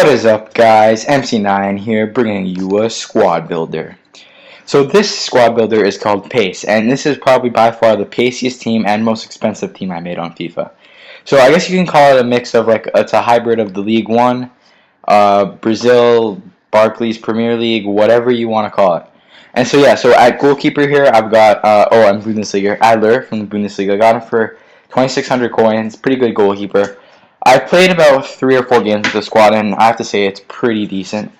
What is up, guys? MC9 here, bringing you a squad builder. So this squad builder is called Pace, and this is probably by far the paciest team and most expensive team I made on FIFA. So I guess you can call it a mix of it's a hybrid of the League One, Brazil, Barclays Premier League, whatever you want to call it. And so yeah, so at goalkeeper here I've got I'm Bundesliga Adler from the Bundesliga. I got him for 2,600 coins, pretty good goalkeeper. I played about 3 or 4 games with the squad, and I have to say it's pretty decent.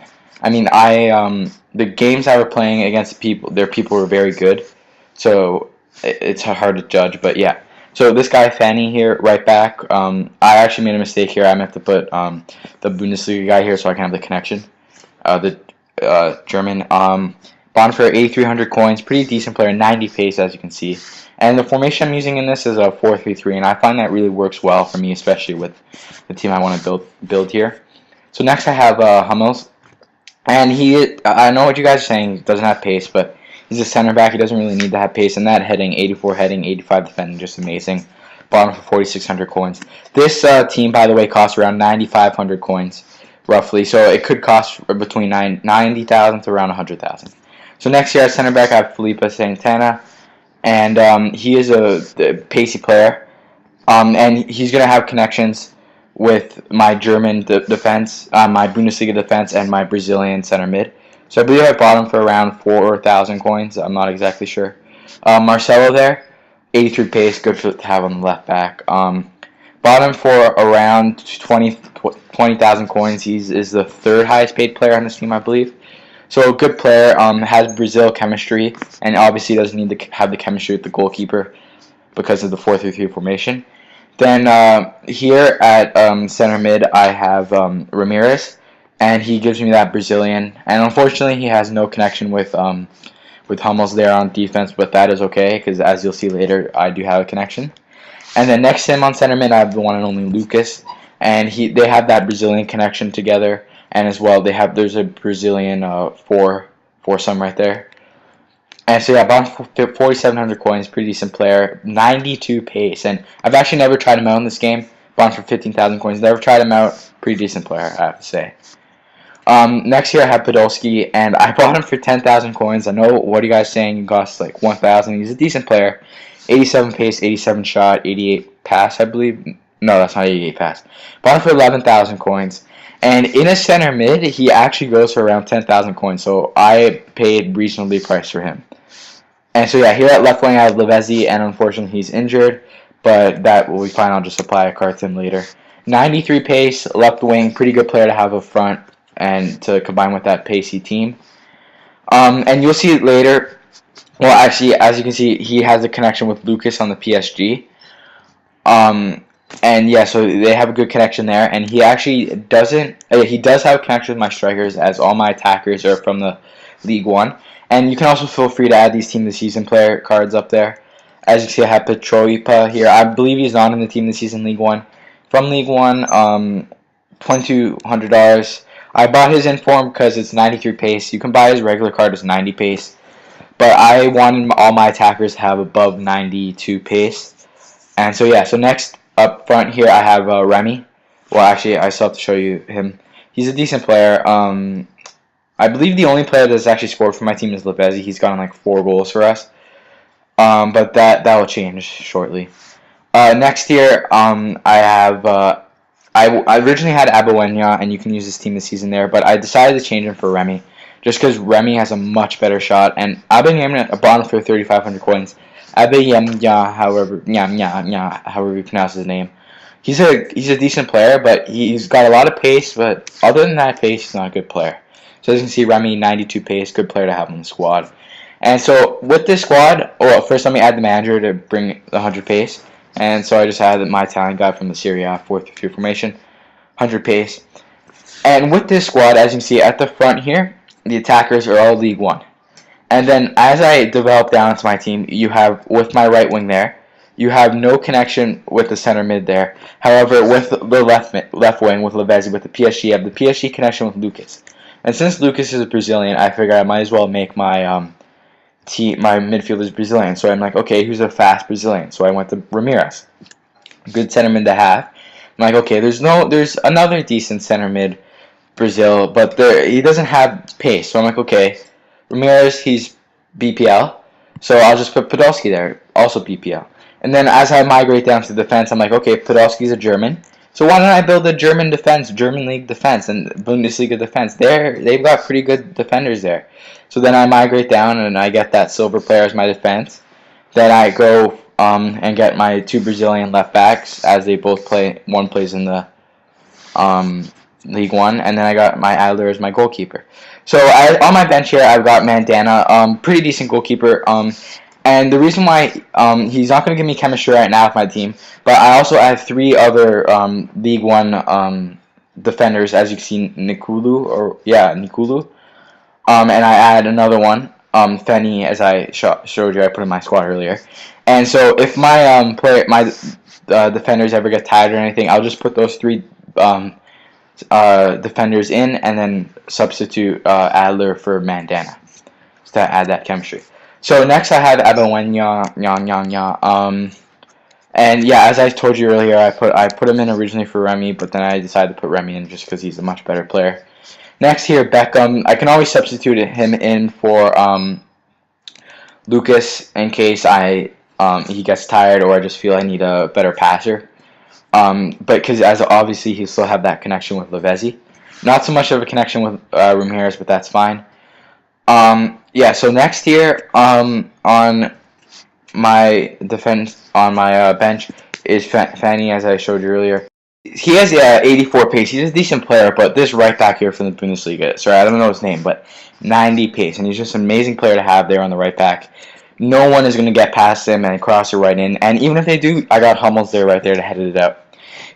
I mean, the games I were playing against people were very good, so it's hard to judge. But yeah, so this guy Fanny here, right back. I actually made a mistake here. I meant to put the Bundesliga guy here so I can have the connection. The German. Bond for 8,300 coins, pretty decent player, 90 pace as you can see. And the formation I'm using in this is a 4-3-3, and I find that really works well for me, especially with the team I want to build here. So next I have Hummels, and I know what you guys are saying, he doesn't have pace, but he's a center back, he doesn't really need to have pace, and that heading, 84 heading, 85 defending, just amazing. Bottom for 4,600 coins. This team, by the way, costs around 9,500 coins, roughly, so it could cost between 90,000 to around 100,000. So next year at center back I have Felipe Santana, and he is a pacey player, and he's going to have connections with my German defense, my Bundesliga defense, and my Brazilian center mid. So I believe I bought him for around 4,000 coins. I'm not exactly sure. Marcelo there, 83 pace, good to have on the left back. Bought him for around 20,000 coins. He is the 3rd highest paid player on this team, I believe. So a good player, has Brazil chemistry, and obviously doesn't need to have the chemistry with the goalkeeper because of the 4-3-3 formation. Then here at center mid, I have Ramirez, and he gives me that Brazilian. And unfortunately, he has no connection with Hummels there on defense, but that is okay because as you'll see later, I do have a connection. And then next to him on center mid, I have the one and only Lucas, and they have that Brazilian connection together. And as well, there's a Brazilian foursome right there. And so yeah, bought 4,700 coins, pretty decent player, 92 pace. And I've actually never tried him out in this game. Bought for 15,000 coins, never tried him out. Pretty decent player, I have to say. Next here I have Podolski, and I bought him for 10,000 coins. I know what are you guys saying? He costs like 1,000. He's a decent player, 87 pace, 87 shot, 88 pass, I believe. No, that's not 88 pass. Bought him for 11,000 coins. And in a center mid, he actually goes for around 10,000 coins, so I paid reasonably priced for him. And so yeah, here at left wing I have Lavezzi, and unfortunately he's injured, but that will be fine. I'll just apply a card to him later. 93 pace, left wing, pretty good player to have up front and to combine with that pacey team. And you'll see it later. Well, actually, as you can see, he has a connection with Lucas on the PSG. And yeah, so they have a good connection there, and he actually he does have a connection with my strikers, as all my attackers are from the League One. And you can also feel free to add these Team of the Season player cards up there. As you see, I have Petroipa here. I believe he's not in the Team of the Season League One. From League One, $2,200. I bought his inform because it's 93 pace. You can buy his regular card as 90 pace, but I wanted all my attackers to have above 92 pace. And so yeah, so next up front here I have Remy. Well, actually, I still have to show you him. He's a decent player. I believe the only player that's actually scored for my team is Lavezzi. He's gotten like 4 goals for us. But that will change shortly. Next here, I have I originally had Abuenya, and you can use this team this season there, but I decided to change him for Remy, just because Remy has a much better shot, and Abuenya bought him for 3,500 coins. Abuenya, however you pronounce his name. He's a decent player, but he's got a lot of pace, but other than that pace, he's not a good player. So as you can see, Remy, 92 pace, good player to have on the squad. And so with this squad, well, first let me add the manager to bring the 100 pace. And so I just added my Italian guy from the Serie A 4-3-3 formation, 100 pace. And with this squad, as you can see at the front here, the attackers are all League One. And then as I develop down into my team, you have, with my right wing there, you have no connection with the center mid there. However, with the left wing, with Lavezzi, with the PSG, you have the PSG connection with Lucas. And since Lucas is a Brazilian, I figured I might as well make my midfield is Brazilian. So I'm like, okay, who's a fast Brazilian? So I went to Ramirez. Good center mid to have. I'm like, okay, there's another decent center mid Brazil, but he doesn't have pace. So I'm like, okay, Ramirez, he's BPL, so I'll just put Podolski there, also BPL. And then as I migrate down to defense, I'm like, okay, Podolski's a German, so why don't I build a German defense, German league defense, and Bundesliga defense? They've got pretty good defenders there. So then I migrate down and I get that silver player as my defense. Then I go and get my two Brazilian left backs as they both play. One plays in the League One, and then I got my Adler as my goalkeeper. So on my bench here, I've got Mandana, pretty decent goalkeeper. And the reason why he's not going to give me chemistry right now with my team, but I also have three other League One defenders, as you can see, Nikulu. And I add another one, Fenny, as I showed you. I put in my squad earlier. And so if my defenders ever get tired or anything, I'll just put those three defenders in, and then substitute Adler for Mandana to add that chemistry. So next I have Abawenya, and yeah, as I told you earlier, I put him in originally for Remy, but then I decided to put Remy in just because he's a much better player. Next here, Beckham. I can always substitute him in for Lucas in case he gets tired or I just feel I need a better passer. But because as obviously he still have that connection with Lavezzi. Not so much of a connection with Ramirez, but that's fine. Yeah, so next here on my bench is Fanny, as I showed you earlier. He has 84 pace. He's a decent player, but this right back here from the Bundesliga, sorry, I don't know his name, but 90 pace, and he's just an amazing player to have there on the right back. No one is going to get past him and cross it right in, and even if they do, I got Hummels there right there to head it out.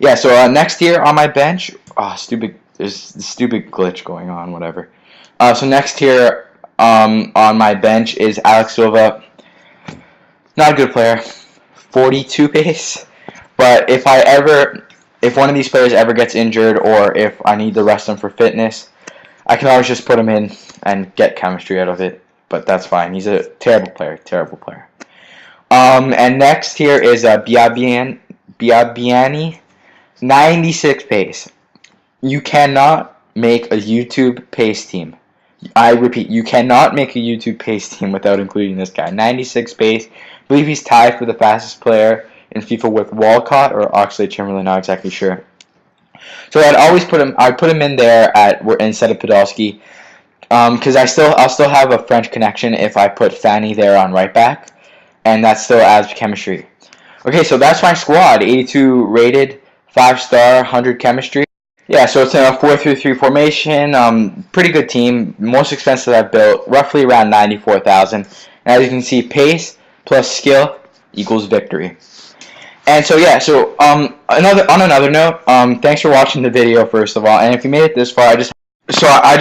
Yeah, so next here on my bench, there's a stupid glitch going on, whatever. So next here on my bench is Alex Silva. Not a good player, 42 pace, but if one of these players ever gets injured or if I need to rest them for fitness, I can always just put him in and get chemistry out of it, but that's fine. He's a terrible player. And next here is Biabiani, 96 pace. You cannot make a YouTube pace team. I repeat, you cannot make a YouTube pace team without including this guy. 96 pace. I believe he's tied for the fastest player in FIFA with Walcott or Oxlade-Chamberlain, not exactly sure. So I'd put him in there instead of Podolski, because I'll still have a French connection if I put Fanny there on right back, and that still adds chemistry. Okay, so that's my squad. 82 rated, 5-star, 100 chemistry. Yeah, so it's a 4-3-3 formation. Pretty good team. Most expensive I've built, roughly around 94,000. And as you can see, pace plus skill equals victory. And so yeah, so on another note, thanks for watching the video first of all. And if you made it this far, I just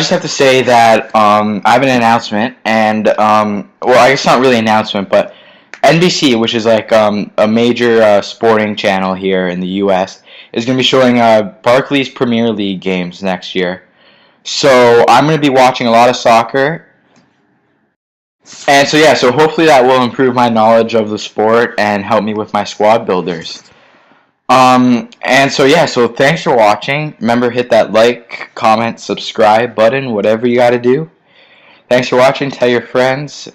have to say that I have an announcement, and well, I guess not really an announcement, but NBC, which is like a major sporting channel here in the U.S., is going to be showing Barclays Premier League games next year. So I'm going to be watching a lot of soccer. And so yeah, so hopefully that will improve my knowledge of the sport and help me with my squad builders. And so yeah, so thanks for watching. Remember, hit that like, comment, subscribe button, whatever you got to do. Thanks for watching. Tell your friends.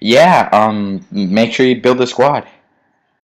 Yeah, make sure you build a squad.